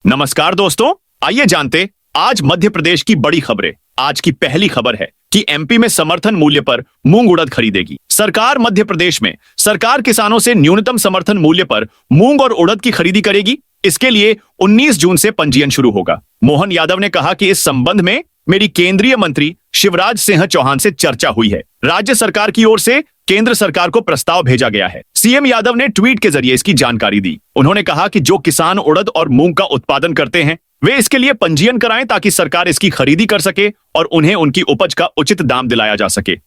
नमस्कार दोस्तों, आइए जानते आज मध्य प्रदेश की बड़ी खबरें। आज की पहली खबर है कि एमपी में समर्थन मूल्य पर मूंग उड़द खरीदेगी सरकार। मध्य प्रदेश में सरकार किसानों से न्यूनतम समर्थन मूल्य पर मूंग और उड़द की खरीदी करेगी। इसके लिए 19 जून से पंजीयन शुरू होगा। मोहन यादव ने कहा कि इस संबंध में मेरी केंद्रीय मंत्री शिवराज सिंह चौहान से चर्चा हुई है। राज्य सरकार की ओर से केंद्र सरकार को प्रस्ताव भेजा गया है। सीएम यादव ने ट्वीट के जरिए इसकी जानकारी दी। उन्होंने कहा कि जो किसान उड़द और मूंग का उत्पादन करते हैं वे इसके लिए पंजीयन कराएं ताकि सरकार इसकी खरीदी कर सके और उन्हें उनकी उपज का उचित दाम दिलाया जा सके।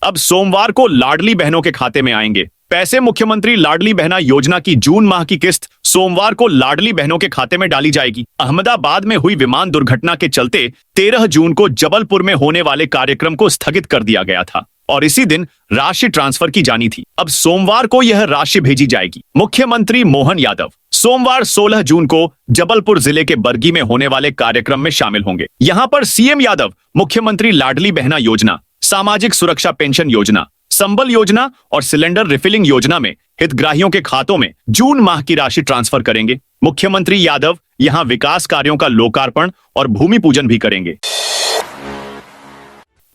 अब सोमवार को लाडली बहनों के खाते में आएंगे पैसे। मुख्यमंत्री लाडली बहना योजना की जून माह की किस्त सोमवार को लाडली बहनों के खाते में डाली जाएगी। अहमदाबाद में हुई विमान दुर्घटना के चलते 13 जून को जबलपुर में होने वाले कार्यक्रम को स्थगित कर दिया गया था और इसी दिन राशि ट्रांसफर की जानी थी। अब सोमवार को यह राशि भेजी जाएगी। मुख्यमंत्री मोहन यादव सोमवार 16 जून को जबलपुर जिले के बरगी में होने वाले कार्यक्रम में शामिल होंगे। यहां पर सीएम यादव मुख्यमंत्री लाडली बहना योजना, सामाजिक सुरक्षा पेंशन योजना, संबल योजना और सिलेंडर रिफिलिंग योजना में हितग्राहियों के खातों में जून माह की राशि ट्रांसफर करेंगे। मुख्यमंत्री यादव यहां विकास कार्यों का लोकार्पण और भूमि पूजन भी करेंगे।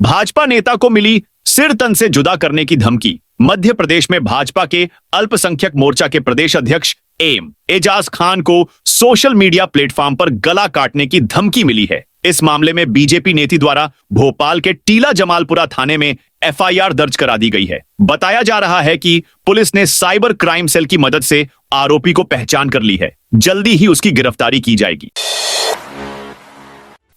भाजपा नेता को मिली सिर तन से जुदा करने की धमकी। मध्य प्रदेश में भाजपा के अल्पसंख्यक मोर्चा के प्रदेश अध्यक्ष एजाज खान को सोशल मीडिया प्लेटफॉर्म पर गला काटने की धमकी मिली है। इस मामले में बीजेपी नेता द्वारा भोपाल के टीला जमालपुरा थाने में एफआईआर दर्ज करा दी गई है। बताया जा रहा है कि पुलिस ने साइबर क्राइम सेल की मदद से आरोपी को पहचान कर ली है। जल्दी ही उसकी गिरफ्तारी की जाएगी।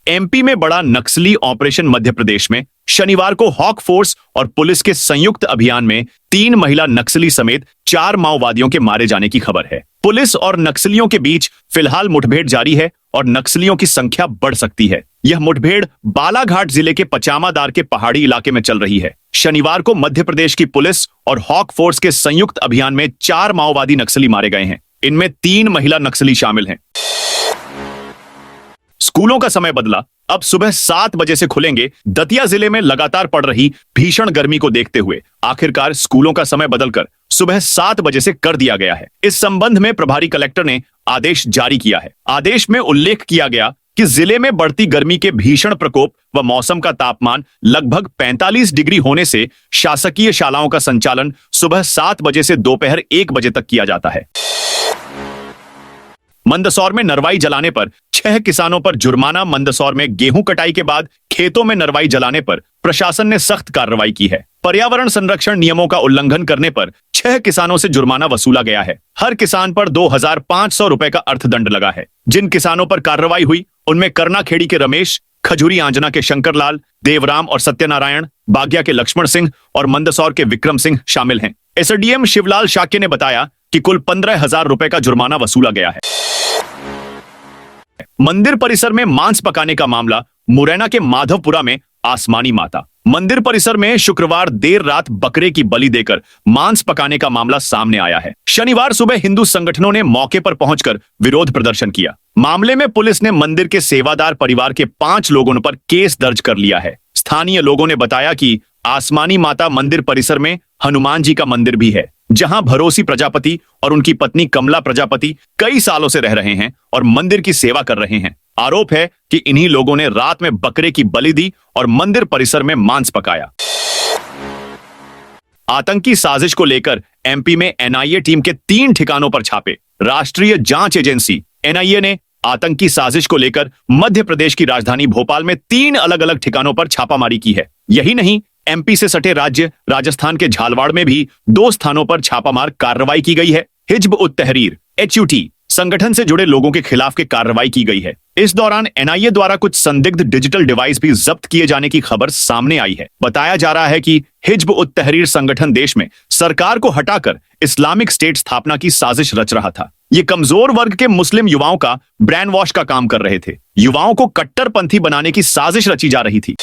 एमपी में बड़ा नक्सली ऑपरेशन। मध्य प्रदेश में शनिवार को हॉक फोर्स और पुलिस के संयुक्त अभियान में 3 महिला नक्सली समेत 4 माओवादियों के मारे जाने की खबर है। पुलिस और नक्सलियों के बीच फिलहाल मुठभेड़ जारी है और नक्सलियों की संख्या बढ़ सकती है। यह मुठभेड़ बालाघाट जिले के पचामादार के पहाड़ी इलाके में चल रही है। शनिवार को मध्य प्रदेश की पुलिस और हॉक फोर्स के संयुक्त अभियान में 4 माओवादी नक्सली मारे गए हैं। इनमें 3 महिला नक्सली शामिल हैं। स्कूलों का समय बदला। अब सुबह 7 बजे से खुलेंगे। दतिया जिले में लगातार पड़ रही भीषण गर्मी को देखते हुए आखिरकार स्कूलों का समय बदलकर सुबह 7 बजे से कर दिया गया है। इस संबंध में प्रभारी कलेक्टर ने आदेश जारी किया है। आदेश में उल्लेख किया गया कि जिले में बढ़ती गर्मी के भीषण प्रकोप व मौसम का तापमान लगभग 45 डिग्री होने से शासकीय शालाओं का संचालन सुबह 7 बजे से दोपहर 1 बजे तक किया जाता है। मंदसौर में नरवाई जलाने पर 6 किसानों पर जुर्माना। मंदसौर में गेहूं कटाई के बाद खेतों में नरवाई जलाने पर प्रशासन ने सख्त कार्रवाई की है। पर्यावरण संरक्षण नियमों का उल्लंघन करने पर 6 किसानों से जुर्माना वसूला गया है। हर किसान पर 2500 रुपए का अर्थदंड लगा है। जिन किसानों पर कार्रवाई हुई उनमें करनाखेड़ी के रमेश, खजूरी आंजना के शंकरलाल, देवराम और सत्यनारायण, बागिया के लक्ष्मण सिंह और मंदसौर के विक्रम सिंह शामिल हैं। एसडीएम शिवलाल शाक्य ने बताया कि कुल 15,000 रुपए का जुर्माना वसूला गया है। मंदिर परिसर में मांस पकाने का मामला। मुरैना के माधवपुरा में आसमानी माता मंदिर परिसर में शुक्रवार देर रात बकरे की बलि देकर मांस पकाने का मामला सामने आया है। शनिवार सुबह हिंदू संगठनों ने मौके पर पहुंचकर विरोध प्रदर्शन किया। मामले में पुलिस ने मंदिर के सेवादार परिवार के 5 लोगों पर केस दर्ज कर लिया है। स्थानीय लोगों ने बताया कि आसमानी माता मंदिर परिसर में हनुमान जी का मंदिर भी है, जहां भरोसी प्रजापति और उनकी पत्नी कमला प्रजापति कई सालों से रह रहे हैं और मंदिर की सेवा कर रहे हैं। आरोप है कि इन्हीं लोगों ने रात में बकरे की बलि दी और मंदिर परिसर में मांस पकाया। आतंकी साजिश को लेकर एमपी में एनआईए टीम के 3 ठिकानों पर छापे। राष्ट्रीय जांच एजेंसी एनआईए ने आतंकी साजिश को लेकर मध्य प्रदेश की राजधानी भोपाल में 3 अलग अलग ठिकानों पर छापामारी की है। यही नहीं, एमपी से सटे राज्य राजस्थान के झालवाड़ में भी 2 स्थानों पर छापामार कार्रवाई की गई है। हिज्ब उत तहरीर HUT संगठन से जुड़े लोगों के खिलाफ के कार्रवाई की गई है। इस दौरान एनआईए द्वारा कुछ संदिग्ध डिजिटल डिवाइस भी जब्त किए जाने की खबर सामने आई है। बताया जा रहा है कि हिज्ब उत तहरीर संगठन देश में सरकार को हटाकर इस्लामिक स्टेट स्थापना की साजिश रच रहा था। ये कमजोर वर्ग के मुस्लिम युवाओं का ब्रेन वॉश का काम कर रहे थे। युवाओं को कट्टरपंथी बनाने की साजिश रची जा रही थी।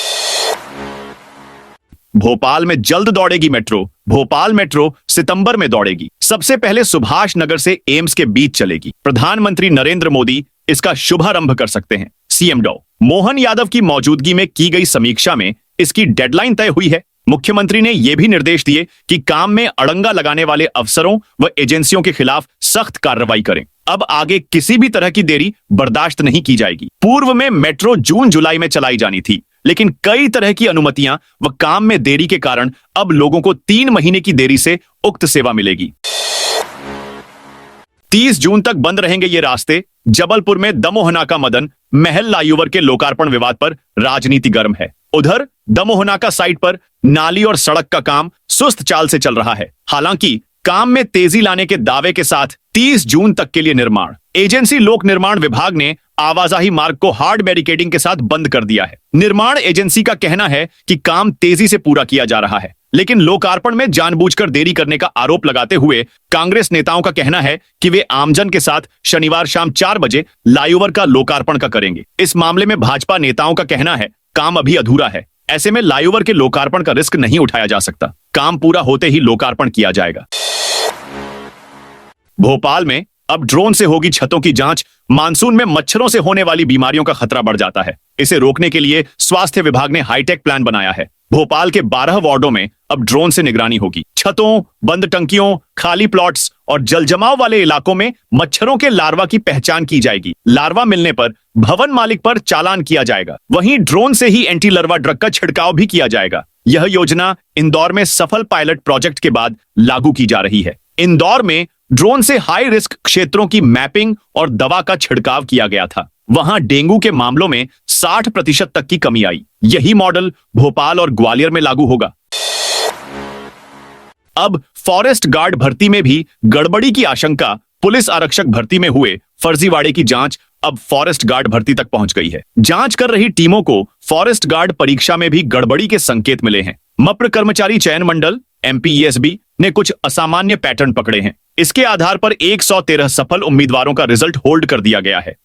भोपाल में जल्द दौड़ेगी मेट्रो। भोपाल मेट्रो सितंबर में दौड़ेगी। सबसे पहले सुभाष नगर से एम्स के बीच चलेगी। प्रधानमंत्री नरेंद्र मोदी इसका शुभारंभ कर सकते हैं। सीएम डॉ मोहन यादव की मौजूदगी में की गई समीक्षा में इसकी डेडलाइन तय हुई है। मुख्यमंत्री ने यह भी निर्देश दिए कि काम में अड़ंगा लगाने वाले अफसरों व एजेंसियों के खिलाफ सख्त कार्रवाई करें। अब आगे किसी भी तरह की देरी बर्दाश्त नहीं की जाएगी। पूर्व में मेट्रो जून जुलाई में चलाई जानी थी, लेकिन कई तरह की अनुमतियां व काम में देरी के कारण अब लोगों को 3 महीने की देरी से उक्त सेवा मिलेगी। 30 जून तक बंद रहेंगे ये रास्ते। जबलपुर में दमोहनाका मदन महल फ्लाईओवर के लोकार्पण विवाद पर राजनीति गर्म है। उधर दमोहनाका साइट पर नाली और सड़क का काम सुस्त चाल से चल रहा है। हालांकि काम में तेजी लाने के दावे के साथ 30 जून तक के लिए निर्माण एजेंसी लोक निर्माण विभाग ने आवाजाही मार्ग को हार्ड बैरिकेडिंग के साथ बंद कर दिया है। निर्माण एजेंसी का कहना है कि काम तेजी से पूरा किया जा रहा है, लेकिन लोकार्पण में जानबूझकर देरी करने का आरोप लगाते हुए कांग्रेस नेताओं का कहना है कि वे आमजन के साथ शनिवार शाम 4 बजे फ्लाईओवर का लोकार्पण का करेंगे। इस मामले में भाजपा नेताओं का कहना है काम अभी अधूरा है, ऐसे में फ्लाईओवर के लोकार्पण का रिस्क नहीं उठाया जा सकता। काम पूरा होते ही लोकार्पण किया जाएगा। भोपाल में अब ड्रोन से होगी छतों की जांच। मानसून में मच्छरों से होने वाली बीमारियों का खतरा बढ़ जाता है। इसे रोकने के लिए स्वास्थ्य विभाग ने हाईटेक प्लान बनाया है। भोपाल के 12 वार्डों में अब ड्रोन से निगरानी होगी। छतों, बंद टंकियों, खाली प्लॉट्स और जलजमाव वाले इलाकों में मच्छरों के लार्वा की पहचान की जाएगी। लार्वा मिलने पर भवन मालिक पर चालान किया जाएगा। वहीं ड्रोन से ही एंटी लार्वा ड्रग का छिड़काव भी किया जाएगा। यह योजना इंदौर में सफल पायलट प्रोजेक्ट के बाद लागू की जा रही है। इंदौर में ड्रोन से हाई रिस्क क्षेत्रों की मैपिंग और दवा का छिड़काव किया गया था। वहां डेंगू के मामलों में 60% तक की कमी आई। यही मॉडल भोपाल और ग्वालियर में लागू होगा। अब फॉरेस्ट गार्ड भर्ती में भी गड़बड़ी की आशंका। पुलिस आरक्षक भर्ती में हुए फर्जीवाड़े की जांच अब फॉरेस्ट गार्ड भर्ती तक पहुंच गई है। जांच कर रही टीमों को फॉरेस्ट गार्ड परीक्षा में भी गड़बड़ी के संकेत मिले हैं। मप्र कर्मचारी चयन मंडल MPESB ने कुछ असामान्य पैटर्न पकड़े हैं। इसके आधार पर 113 सफल उम्मीदवारों का रिजल्ट होल्ड कर दिया गया है।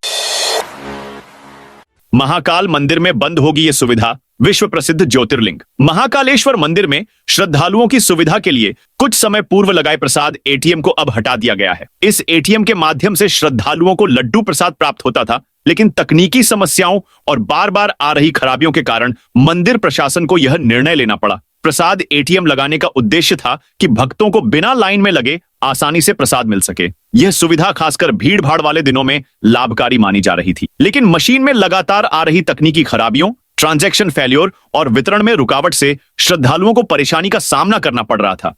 महाकाल मंदिर में बंद होगी यह सुविधा। विश्व प्रसिद्ध ज्योतिर्लिंग महाकालेश्वर मंदिर में श्रद्धालुओं की सुविधा के लिए कुछ समय पूर्व लगाए प्रसाद ATM को अब हटा दिया गया है। इस ATM के माध्यम से श्रद्धालुओं को लड्डू प्रसाद प्राप्त होता था, लेकिन तकनीकी समस्याओं और बार बार आ रही खराबियों के कारण मंदिर प्रशासन को यह निर्णय लेना पड़ा। प्रसाद ATM लगाने का उद्देश्य था कि भक्तों को बिना लाइन में लगे आसानी से प्रसाद मिल सके। यह सुविधा खासकर भीड़ भाड़ वाले दिनों में लाभकारी मानी जा रही थी, लेकिन मशीन में लगातार आ रही तकनीकी खराबियों, ट्रांजैक्शन फेल्योर और वितरण में रुकावट से श्रद्धालुओं को परेशानी का सामना करना पड़ रहा था।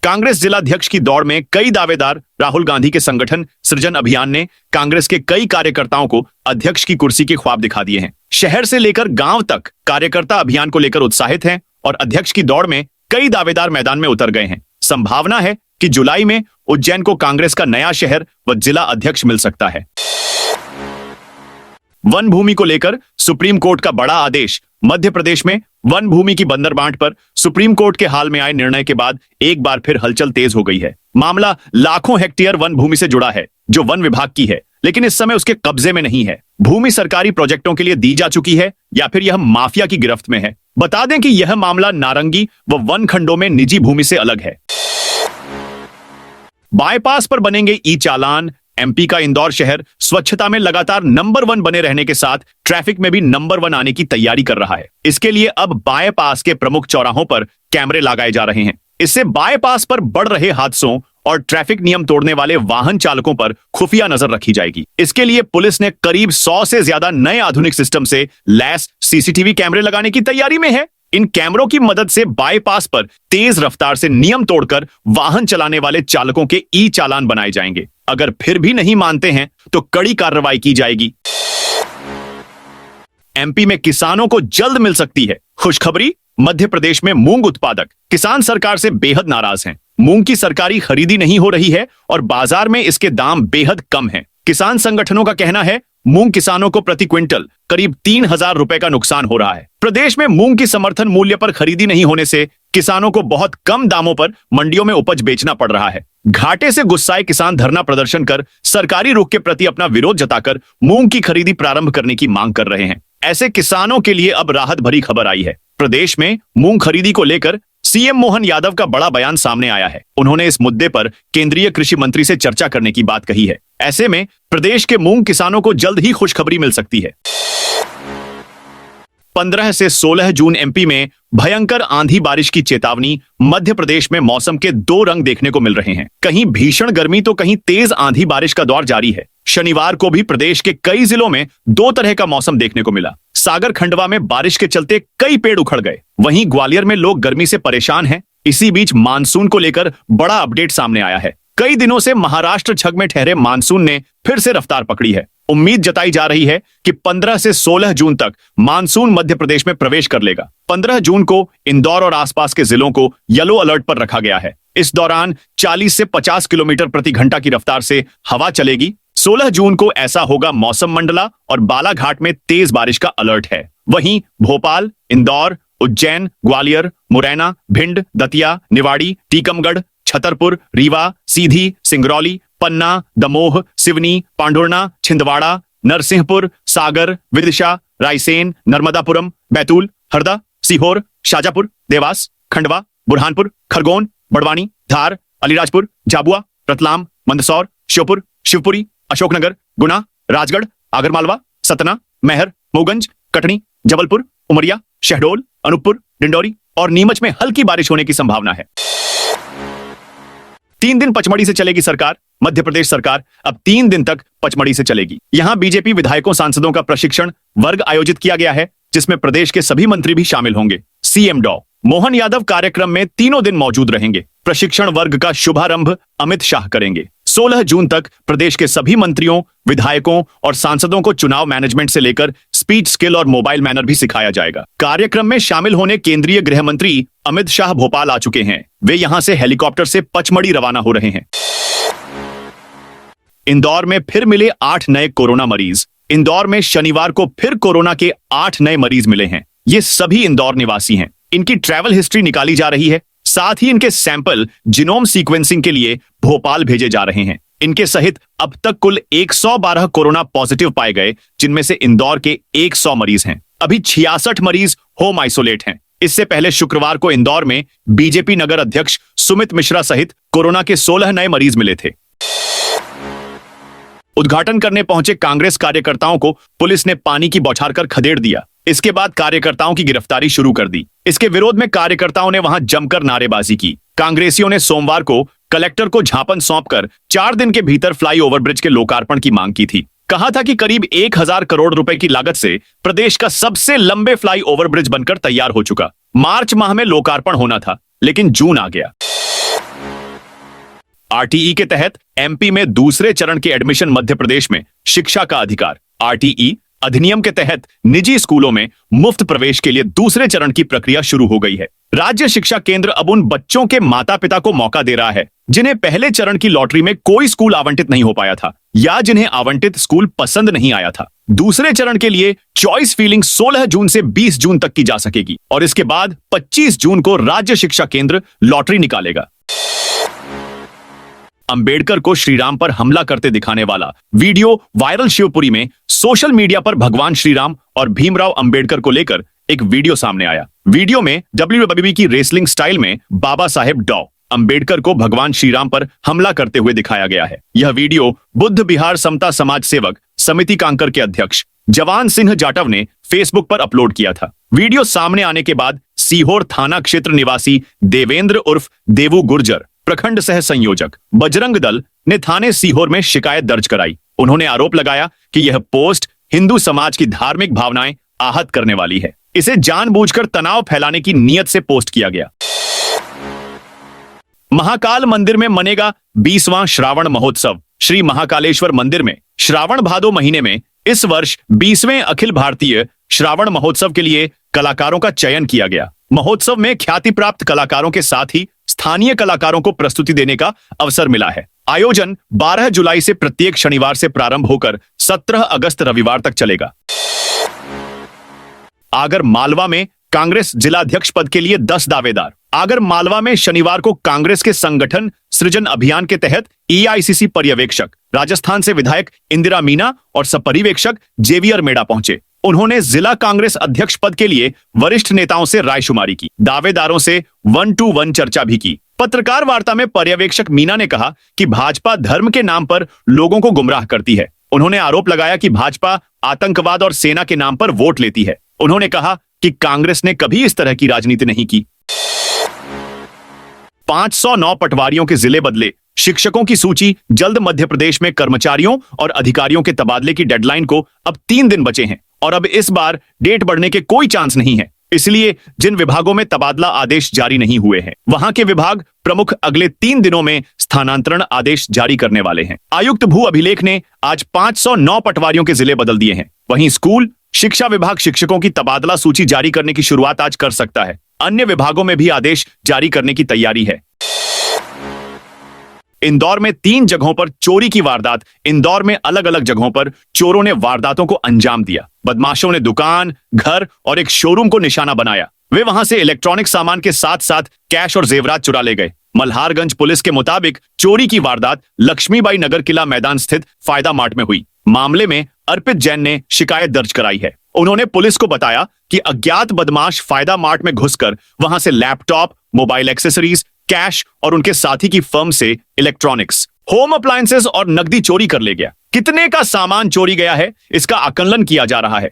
कांग्रेस जिलाध्यक्ष की दौड़ में कई दावेदार। राहुल गांधी के संगठन सृजन अभियान ने कांग्रेस के कई कार्यकर्ताओं को अध्यक्ष की कुर्सी के ख्वाब दिखा दिए हैं। शहर से लेकर गांव तक कार्यकर्ता अभियान को लेकर उत्साहित हैं और अध्यक्ष की दौड़ में कई दावेदार मैदान में उतर गए हैं। संभावना है कि जुलाई में उज्जैन को कांग्रेस का नया शहर व जिला अध्यक्ष मिल सकता है। वन भूमि को लेकर सुप्रीम कोर्ट का बड़ा आदेश। मध्य प्रदेश में वन भूमि की बंदर बांट पर सुप्रीम कोर्ट के हाल में आए निर्णय के बाद एक बार फिर हलचल तेज हो गई है। मामला लाखों हेक्टेयर वन भूमि से जुड़ा है जो वन विभाग की है, लेकिन इस समय उसके कब्जे में नहीं है। भूमि सरकारी प्रोजेक्टों के लिए दी जा चुकी है या फिर यह माफिया की गिरफ्त में है। बता दें कि यह मामला नारंगी व वन खंडों में निजी भूमि से अलग है। बाईपास पर बनेंगे ई-चालान। MP का इंदौर शहर स्वच्छता में लगातार नंबर 1 बने रहने के साथ ट्रैफिक में भी नंबर 1 आने की तैयारी कर रहा है। इसके लिए अब बाईपास के प्रमुख चौराहों पर कैमरे लगाए जा रहे हैं। इससे बाईपास पर बढ़ रहे हादसों और ट्रैफिक नियम तोड़ने वाले वाहन चालकों पर खुफिया नजर रखी जाएगी। इसके लिए पुलिस ने करीब 100 से ज्यादा नए आधुनिक सिस्टम से लैस CCTV कैमरे लगाने की तैयारी में है। इन कैमरों की मदद से बाईपास पर तेज रफ्तार से नियम तोड़कर वाहन चलाने वाले चालकों के ई-चालान बनाए जाएंगे। अगर फिर भी नहीं मानते हैं तो कड़ी कार्रवाई की जाएगी। MP में किसानों को जल्द मिल सकती है खुशखबरी। मध्य प्रदेश में मूंग उत्पादक किसान सरकार से बेहद नाराज हैं। मूंग की सरकारी खरीदी नहीं हो रही है और बाजार में इसके दाम बेहद कम हैं। किसान संगठनों का कहना है मूंग किसानों को प्रति क्विंटल करीब 3,000 रुपए का नुकसान हो रहा है। प्रदेश में मूंग की समर्थन मूल्य पर खरीदी नहीं होने से किसानों को बहुत कम दामों पर मंडियों में उपज बेचना पड़ रहा है। घाटे से गुस्साए किसान धरना प्रदर्शन कर सरकारी रुख के प्रति अपना विरोध जताकर मूंग की खरीदी प्रारंभ करने की मांग कर रहे हैं। ऐसे किसानों के लिए अब राहत भरी खबर आई है। प्रदेश में मूंग खरीदी को लेकर CM मोहन यादव का बड़ा बयान सामने आया है। उन्होंने इस मुद्दे पर केंद्रीय कृषि मंत्री से चर्चा करने की बात कही है। ऐसे में प्रदेश के मूंग किसानों को जल्द ही खुशखबरी मिल सकती है। 15 से 16 जून एमपी में भयंकर आंधी बारिश की चेतावनी। मध्य प्रदेश में मौसम के दो रंग देखने को मिल रहे हैं, कहीं भीषण गर्मी तो कहीं तेज आंधी बारिश का दौर जारी है। शनिवार को भी प्रदेश के कई जिलों में दो तरह का मौसम देखने को मिला। सागर खंडवा में बारिश के चलते कई पेड़ उखड़ गए, वहीं ग्वालियर में लोग गर्मी से परेशान हैं। इसी बीच मानसून को लेकर बड़ा अपडेट सामने आया है। कई दिनों से महाराष्ट्र छग में ठहरे मानसून ने फिर से रफ्तार पकड़ी है। उम्मीद जताई जा रही है कि 15 से 16 जून तक मानसून मध्य प्रदेश में प्रवेश कर लेगा। 15 जून को इंदौर और आसपास के जिलों को येलो अलर्ट पर रखा गया है। इस दौरान 40 से 50 किलोमीटर प्रति घंटा की रफ्तार से हवा चलेगी। 16 जून को ऐसा होगा मौसम मंडला और बालाघाट में तेज बारिश का अलर्ट है। वहीं भोपाल, इंदौर, उज्जैन, ग्वालियर, मुरैना, भिंड, दतिया, निवाड़ी, टीकमगढ़, छतरपुर, रीवा, सीधी, सिंगरौली, पन्ना, दमोह, सिवनी, पांढुर्णा, छिंदवाड़ा, नरसिंहपुर, सागर, विदिशा, रायसेन, नर्मदापुरम, बैतूल, हरदा, सीहोर, शाजापुर, देवास, खंडवा, बुरहानपुर, खरगोन, बड़वानी, धार, अलीराजपुर, झाबुआ, रतलाम, मंदसौर, श्योपुर, शिवपुरी, अशोकनगर, गुना, राजगढ़, आगरमालवा, सतना, मैहर, मोगंज, कटनी, जबलपुर, उमरिया, शहडोल, अनूपपुर, डिंडौरी और नीमच में हल्की बारिश होने की संभावना है। 3 दिन पचमढ़ी से चलेगी सरकार। मध्य प्रदेश सरकार अब 3 दिन तक पचमढ़ी से चलेगी। यहां बीजेपी विधायकों सांसदों का प्रशिक्षण वर्ग आयोजित किया गया है, जिसमें प्रदेश के सभी मंत्री भी शामिल होंगे। सीएम डॉ मोहन यादव कार्यक्रम में तीनों दिन मौजूद रहेंगे। प्रशिक्षण वर्ग का शुभारंभ अमित शाह करेंगे। 16 जून तक प्रदेश के सभी मंत्रियों, विधायकों और सांसदों को चुनाव मैनेजमेंट से लेकर स्पीच स्किल और मोबाइल मैनर भी सिखाया जाएगा। कार्यक्रम में शामिल होने केंद्रीय गृह मंत्री अमित शाह भोपाल आ चुके हैं। वे यहां से हेलीकॉप्टर से पचमढ़ी रवाना हो रहे हैं। इंदौर में फिर मिले 8 नए कोरोना मरीज। इंदौर में शनिवार को फिर कोरोना के 8 नए मरीज मिले हैं। ये सभी इंदौर निवासी हैं। इनकी ट्रैवल हिस्ट्री निकाली जा रही है। साथ ही इनके सैंपल जिनोम सीक्वेंसिंग के लिए भोपाल भेजे जा रहे हैं। इनके सहित अब तक कुल 112 कोरोना पॉजिटिव पाए गए, जिनमें से इंदौर के 100 मरीज हैं। अभी 66 मरीज होम आइसोलेट हैं। इससे पहले शुक्रवार को इंदौर में बीजेपी नगर अध्यक्ष सुमित मिश्रा सहित कोरोना के 16 नए मरीज मिले थे। उद्घाटन करने पहुंचे कांग्रेस कार्यकर्ताओं को पुलिस ने पानी की बौछार कर खदेड़ दिया। इसके बाद कार्यकर्ताओं की गिरफ्तारी शुरू कर दी। इसके विरोध में कार्यकर्ताओं ने वहां जमकर नारेबाजी की। कांग्रेसियों ने सोमवार को कलेक्टर को ज्ञापन सौंपकर 4 दिन के भीतर फ्लाई ओवरब्रिज के लोकार्पण की मांग की थी। कहा था कि करीब 1000 करोड़ रुपए की लागत से प्रदेश का सबसे लंबे फ्लाई ओवरब्रिज बनकर तैयार हो चुका। मार्च माह में लोकार्पण होना था, लेकिन जून आ गया। आरटीई के तहत एमपी में दूसरे चरण के एडमिशन। मध्य प्रदेश में शिक्षा का अधिकार। आरटीई अधिनियम के तहत निजी स्कूलों में मुफ्त प्रवेश के लिए दूसरे चरण की प्रक्रिया शुरू हो गई है। राज्य शिक्षा केंद्र अब उन बच्चों के माता पिता को मौका दे रहा है जिन्हें पहले चरण की लॉटरी में कोई स्कूल आवंटित नहीं हो पाया था या जिन्हें आवंटित स्कूल पसंद नहीं आया था। दूसरे चरण के लिए चॉइस फीलिंग 16 जून से 20 जून तक की जा सकेगी और इसके बाद 25 जून को राज्य शिक्षा केंद्र लॉटरी निकालेगा। अंबेडकर को श्रीराम पर हमला करते दिखाने वाला वीडियो वायरल। शिवपुरी में सोशल मीडिया पर भगवान श्रीराम और भीमराव अंबेडकर को लेकर एक वीडियो सामने आया। वीडियो में WWE की रेसलिंग स्टाइल में बाबा साहेब डॉ अंबेडकर को भगवान श्रीराम पर हमला करते हुए दिखाया गया है। यह वीडियो बुद्ध विहार समता समाज सेवक समिति कांकर के अध्यक्ष जवान सिंह जाटव ने फेसबुक पर अपलोड किया था। वीडियो सामने आने के बाद सीहोर थाना क्षेत्र निवासी देवेंद्र उर्फ देवू गुर्जर, प्रखंड सह संयोजक बजरंग दल ने थाने सीहोर में शिकायत दर्ज कराई। उन्होंने आरोप लगाया कि यह पोस्ट हिंदू समाज की धार्मिक भावनाएं आहत करने वाली है। इसे जानबूझकर तनाव फैलाने की नीयत से पोस्ट किया गया। महाकाल मंदिर में मनेगा 20वां श्रावण महोत्सव। श्री महाकालेश्वर मंदिर में श्रावण भादो महीने में इस वर्ष 20वें अखिल भारतीय श्रावण महोत्सव के लिए कलाकारों का चयन किया गया। महोत्सव में ख्याति प्राप्त कलाकारों के साथ ही स्थानीय कलाकारों को प्रस्तुति देने का अवसर मिला है। आयोजन 12 जुलाई से प्रत्येक शनिवार से प्रारंभ होकर 17 अगस्त रविवार तक चलेगा। आगर मालवा में कांग्रेस जिलाध्यक्ष पद के लिए 10 दावेदार। आगर मालवा में शनिवार को कांग्रेस के संगठन सृजन अभियान के तहत EICC पर्यवेक्षक, राजस्थान से विधायक इंदिरा मीना और सपरिवेक्षक जेवियर मेड़ा पहुंचे। उन्होंने जिला कांग्रेस अध्यक्ष पद के लिए वरिष्ठ नेताओं से रायशुमारी की। दावेदारों से 1-to-1 चर्चा भी की। पत्रकार वार्ता में पर्यवेक्षक मीना ने कहा कि भाजपा धर्म के नाम पर लोगों को गुमराह करती है। उन्होंने आरोप लगाया कि भाजपा आतंकवाद और सेना के नाम पर वोट लेती है। उन्होंने कहा कि कांग्रेस ने कभी इस तरह की राजनीति नहीं की। 509 पटवारियों के जिले बदले, शिक्षकों की सूची जल्द। मध्य प्रदेश में कर्मचारियों और अधिकारियों के तबादले की डेडलाइन को अब 3 दिन बचे हैं और अब इस बार डेट बढ़ने के कोई चांस नहीं है। इसलिए जिन विभागों में तबादला आदेश जारी नहीं हुए हैं, वहां के विभाग प्रमुख अगले 3 दिनों में स्थानांतरण आदेश जारी करने वाले हैं। आयुक्त भू अभिलेख ने आज 509 पटवारियों के जिले बदल दिए हैं। वहीं स्कूल शिक्षा विभाग शिक्षकों की तबादला सूची जारी करने की शुरुआत आज कर सकता है। अन्य विभागों में भी आदेश जारी करने की तैयारी है। इंदौर में 3 जगहों पर चोरी की वारदात। इंदौर में अलग अलग जगहों पर चोरों ने वारदातों को अंजाम दिया। बदमाशों ने दुकान, घर और एक शोरूम को निशाना बनाया। वे वहां से इलेक्ट्रॉनिक सामान के साथ साथ कैश और जेवरात चुरा ले गए। मल्हारगंज पुलिस के मुताबिक चोरी की वारदात लक्ष्मीबाई नगर किला मैदान स्थित फायदा मार्ट में हुई। मामले में अर्पित जैन ने शिकायत दर्ज कराई है। उन्होंने पुलिस को बताया कि अज्ञात बदमाश फायदा मार्ट में घुसकर वहां से लैपटॉप, मोबाइल एक्सेसरीज, कैश और उनके साथी की फर्म से इलेक्ट्रॉनिक्स, होम अप्लायंसेस और नकदी चोरी कर ले गया। कितने का सामान चोरी गया है, इसका आकलन किया जा रहा है।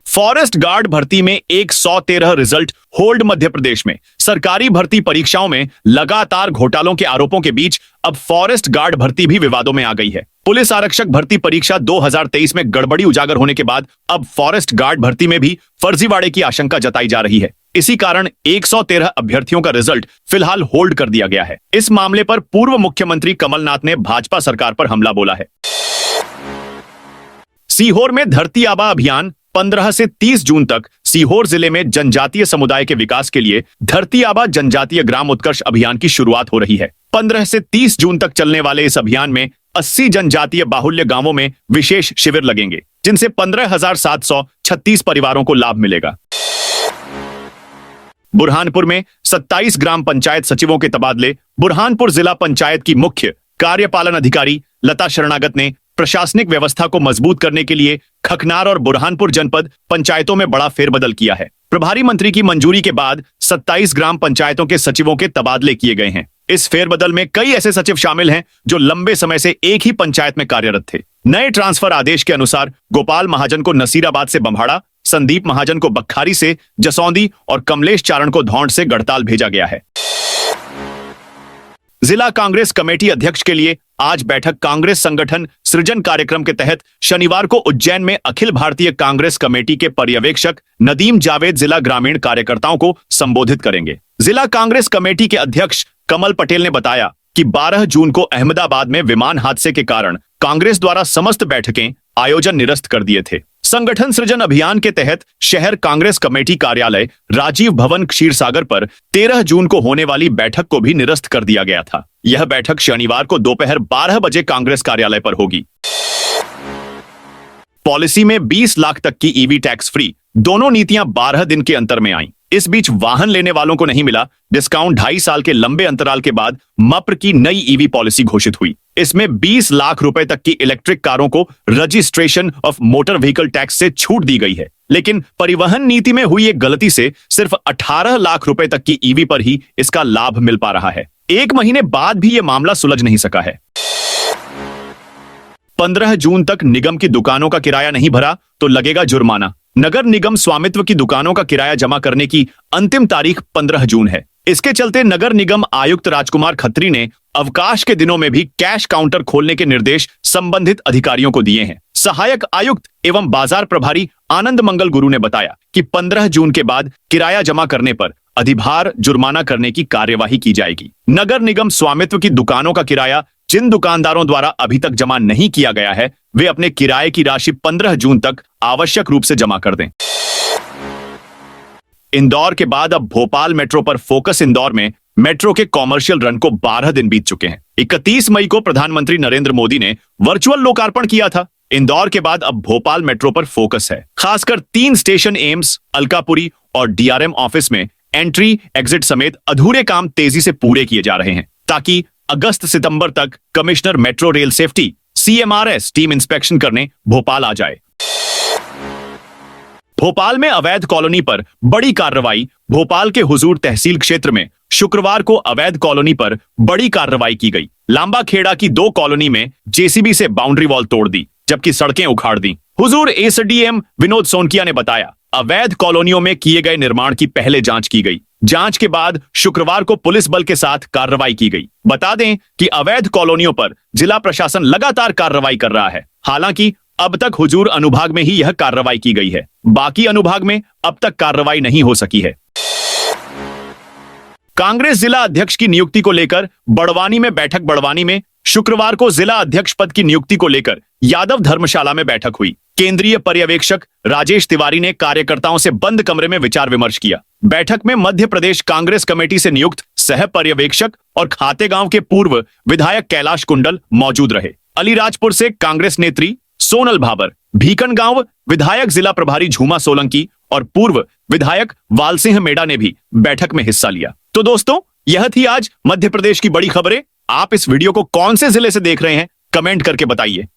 फॉरेस्ट गार्ड भर्ती में 113 रिजल्ट होल्ड। मध्य प्रदेश में सरकारी भर्ती परीक्षाओं में लगातार घोटालों के आरोपों के बीच अब फॉरेस्ट गार्ड भर्ती भी विवादों में आ गई है। पुलिस आरक्षक भर्ती परीक्षा 2023 में गड़बड़ी उजागर होने के बाद अब फॉरेस्ट गार्ड भर्ती में भी फर्जीवाड़े की आशंका जताई जा रही है। इसी कारण 113 अभ्यर्थियों का रिजल्ट फिलहाल होल्ड कर दिया गया है। इस मामले पर पूर्व मुख्यमंत्री कमलनाथ ने भाजपा सरकार पर हमला बोला है। सीहोर में धरती आबा अभियान 15 से 30 जून तक। सीहोर जिले में जनजातीय समुदाय के विकास के लिए धरती आबा जनजातीय ग्राम उत्कर्ष अभियान की शुरुआत हो रही है। 15 से 30 जून तक चलने वाले इस अभियान में 80 जनजातीय बाहुल्य गांवों में विशेष शिविर लगेंगे, जिनसे 15,736 परिवारों को लाभ मिलेगा। बुरहानपुर में 27 ग्राम पंचायत सचिवों के तबादले। बुरहानपुर जिला पंचायत की मुख्य कार्यपालन अधिकारी लता शरणागत ने प्रशासनिक व्यवस्था को मजबूत करने के लिए खकनार और बुरहानपुर जनपद पंचायतों में बड़ा फेरबदल किया है। प्रभारी मंत्री की मंजूरी के बाद 27 ग्राम पंचायतों के सचिवों के तबादले किए गए हैं। इस फेरबदल में कई ऐसे सचिव शामिल हैं जो लंबे समय से एक ही पंचायत में कार्यरत थे। नए ट्रांसफर आदेश के अनुसार गोपाल महाजन को नसीराबाद से बम्भाड़ा, संदीप महाजन को बखारी से जसौंदी और कमलेश चारण को धौंड से गढ़ताल भेजा गया है। जिला कांग्रेस कमेटी अध्यक्ष के लिए आज बैठक। कांग्रेस संगठन सृजन कार्यक्रम के तहत शनिवार को उज्जैन में अखिल भारतीय कांग्रेस कमेटी के पर्यवेक्षक नदीम जावेद जिला ग्रामीण कार्यकर्ताओं को संबोधित करेंगे। जिला कांग्रेस कमेटी के अध्यक्ष कमल पटेल ने बताया कि 12 जून को अहमदाबाद में विमान हादसे के कारण कांग्रेस द्वारा समस्त बैठकें आयोजन निरस्त कर दिए थे। संगठन सृजन अभियान के तहत शहर कांग्रेस कमेटी कार्यालय राजीव भवन क्षीरसागर पर 13 जून को होने वाली बैठक को भी निरस्त कर दिया गया था। यह बैठक शनिवार को दोपहर 12 बजे कांग्रेस कार्यालय पर होगी। पॉलिसी में 20 लाख तक की ईवी टैक्स फ्री। दोनों नीतियां 12 दिन के अंतर में आईं। इस बीच वाहन लेने वालों को नहीं मिला डिस्काउंट। 2.5 साल के लंबे अंतराल के बाद मप्र की नई ईवी पॉलिसी घोषित हुई। इसमें 20 लाख रुपए तक की इलेक्ट्रिक कारों को registration of motor vehicle tax से छूट दी गई है, लेकिन परिवहन नीति में हुई एक गलती से सिर्फ 18 लाख रुपए तक की ईवी पर ही इसका लाभ मिल पा रहा है। 1 महीने बाद भी यह मामला सुलझ नहीं सका है। 15 जून तक निगम की दुकानों का किराया नहीं भरा तो लगेगा जुर्माना। नगर निगम स्वामित्व की दुकानों का किराया जमा करने की अंतिम तारीख 15 जून है। इसके चलते नगर निगम आयुक्त राजकुमार खत्री ने अवकाश के दिनों में भी कैश काउंटर खोलने के निर्देश संबंधित अधिकारियों को दिए हैं। सहायक आयुक्त एवं बाजार प्रभारी आनंद मंगल गुरु ने बताया कि 15 जून के बाद किराया जमा करने पर अधिभार जुर्माना करने की कार्यवाही की जाएगी। नगर निगम स्वामित्व की दुकानों का किराया जिन दुकानदारों द्वारा अभी तक जमा नहीं किया गया है, वे अपने किराए की राशि 15 जून तक आवश्यक रूप से जमा कर दें। इंदौर के बाद अब भोपाल मेट्रो पर फोकस। इंदौर में मेट्रो के कॉमर्शियल रन को 12 दिन बीत चुके हैं। 31 मई को प्रधानमंत्री नरेंद्र मोदी ने वर्चुअल लोकार्पण किया था। इंदौर के बाद अब भोपाल मेट्रो पर फोकस है। खासकर 3 स्टेशन एम्स, अलकापुरी और डीआरएम ऑफिस में एंट्री एग्जिट समेत अधूरे काम तेजी से पूरे किए जा रहे हैं, ताकि अगस्त सितंबर तक commissioner metro rail safety CMRS team inspection करने भोपाल आ जाए। भोपाल में अवैध कॉलोनी पर बड़ी कार्रवाई। भोपाल के हुजूर तहसील क्षेत्र में शुक्रवार को अवैध कॉलोनी पर बड़ी कार्रवाई की गई। लांबा खेड़ा की 2 कॉलोनी में जेसीबी से बाउंड्री वॉल तोड़ दी। जबकि सड़कें उखाड़ दी। हुजूर एसडीएम विनोद सोनकिया ने बताया, अवैध कॉलोनियों में किए गए निर्माण की पहले जांच की गई। जांच के बाद शुक्रवार को पुलिस बल के साथ कार्रवाई की गई। बता दें कि अवैध कॉलोनियों पर जिला प्रशासन लगातार कार्रवाई कर रहा है। हालांकि अब तक हुजूर अनुभाग में ही यह कार्रवाई की गई है, बाकी अनुभाग में अब तक कार्रवाई नहीं हो सकी है। कांग्रेस जिला अध्यक्ष की नियुक्ति को लेकर बड़वानी में बैठक। बड़वानी में शुक्रवार को जिला अध्यक्ष पद की नियुक्ति को लेकर यादव धर्मशाला में बैठक हुई। केंद्रीय पर्यवेक्षक राजेश तिवारी ने कार्यकर्ताओं से बंद कमरे में विचार विमर्श किया। बैठक में मध्य प्रदेश कांग्रेस कमेटी से नियुक्त सह पर्यवेक्षक और खातेगांव के पूर्व विधायक कैलाश कुंडल मौजूद रहे। अलीराजपुर से कांग्रेस नेत्री सोनल भाबर, भीकनगांव विधायक जिला प्रभारी झूमा सोलंकी और पूर्व विधायक वालसिंह मेड़ा ने भी बैठक में हिस्सा लिया। तो दोस्तों, यह थी आज मध्य प्रदेश की बड़ी खबरें। आप इस वीडियो को कौन से जिले से देख रहे हैं, कमेंट करके बताइए।